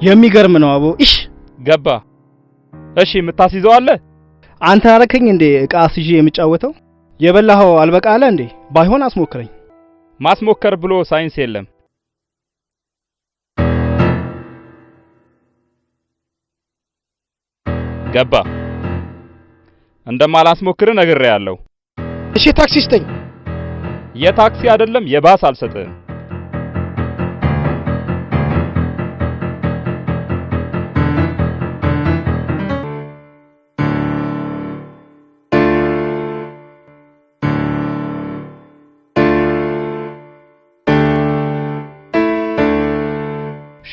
የሚገርም ነው አቦ እሺ ገባ እሺ የምታስይዘው አለ አንተ አረከኝ እንዴ እቃ አስይዤ የምጫወተው የበላኸው አልበቃ አለ እንዴ ባይሆን አስሞክረኝ ማስሞከር ብሎ ሳይንስ የለም ገባ እንደማላስሞክር ነግሬያለሁ እሺ ታክሲ ስጠኝ የታክሲ አይደለም የባስ አልሰጥም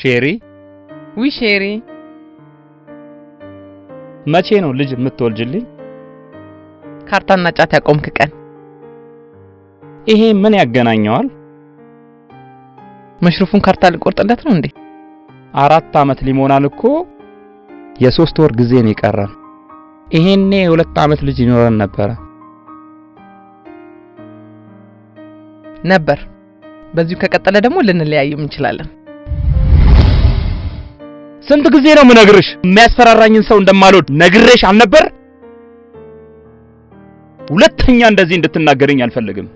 ሼሪ ሼሪ መቼ ነው ልጅ የምትወልጅልኝ ካርታና ጫት ያቆምክ ቀን ይሄ ምን ያገናኘዋል መሽሩፉን ካርታ ልቆርጥለት ነው እንዴ 4 አመት ሊሞናል እኮ የ3 ወር ጊዜ ነው ይቀራል ይሄኔ 2 አመት ልጅ ይኖረን ነበር በዚሁ ከቀጠለ ደግሞ ልንለያየም እንችላለን ስንት ጊዜ ነው ምነግርሽ የሚያስፈራራኝን ሰው እንደማልወድ ነግሬሽ አልነበር ሁለተኛ እንደዚህ እንድትናገረኝ አልፈልግም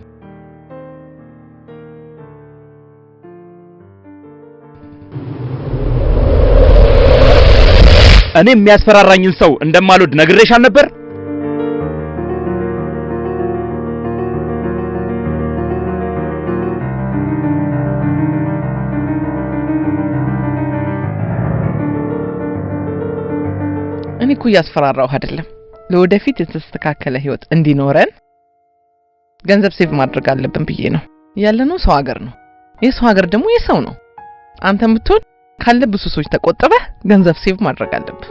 እኔ የሚያስፈራራኝን ሰው እንደማልወድ ነግሬሽ አልነበር እኔ እኮ ያስፈራራው አይደለም ለወደፊት የተስተካከለ ህይወት እንዲኖረን ገንዘብ ሴቭ ማድረግ አለብን ብዬ ነው ያለነው ሰው ሀገር ነው የሰው ሀገር ደግሞ የሰው ነው አንተም ብትሆን ካለብሱ ሰዎች ተቆጥበህ ገንዘብ ሴቭ ማድረግ አለብህ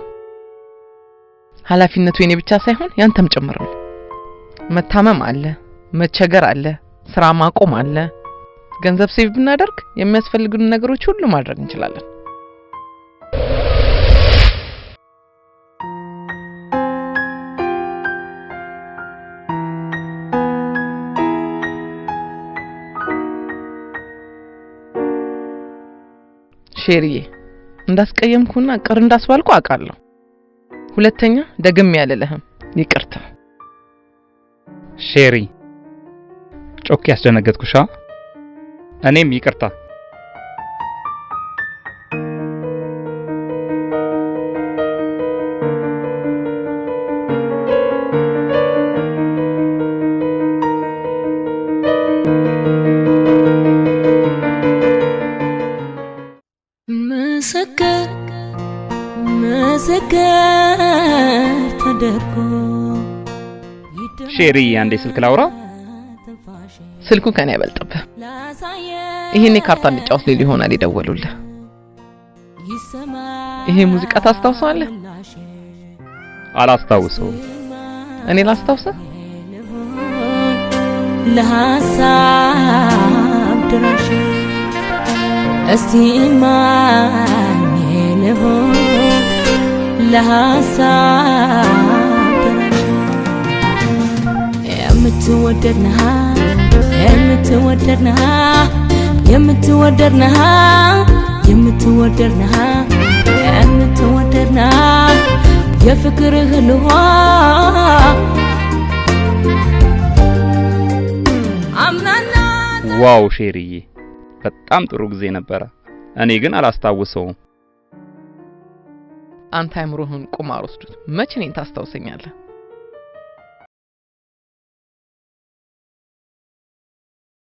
ኃላፊነቱ የኔ ብቻ ሳይሆን ያንተም ጭምር ነው መታመም አለ መቸገር አለ ስራ ማቆም አለ ገንዘብ ሴቭ ብናደርግ የሚያስፈልጉን ነገሮች ሁሉ ማድረግ እንችላለን ሼሪዬ እንዳስቀየምኩና ቅር እንዳስባልኩ አውቃለሁ ሁለተኛ ደግም ያለለህም ይቅርታ ሼሪ ጮክ ያስደነገጥኩሻ እኔም ይቅርታ ሼሪ አንዴ ስልክ ላውራ ስልኩ ከኔ ያበልጥብህ ይሄኔ ካርታ እንጫወት ሊል ይሆናል ይደወሉልህ ይሄ ሙዚቃ ታስታውሳለህ አላስታውሰው እኔ ላስታውሰህ ለሐሳብ ድራሽ እስቲማኝ ለሆን ለሐሳብ ድራሽ የምትወደድነህ የምትወደድነህ የምትወደድነህ የምትወደድነህ የምትወደድነህ የፍቅርህ ልሆ ዋው ሼሪዬ በጣም ጥሩ ጊዜ ነበር እኔ ግን አላስታውሰውም አንተ አይምሮህን ቁማር ወስዱት መቼ ነኝ ታስታውሰኛለህ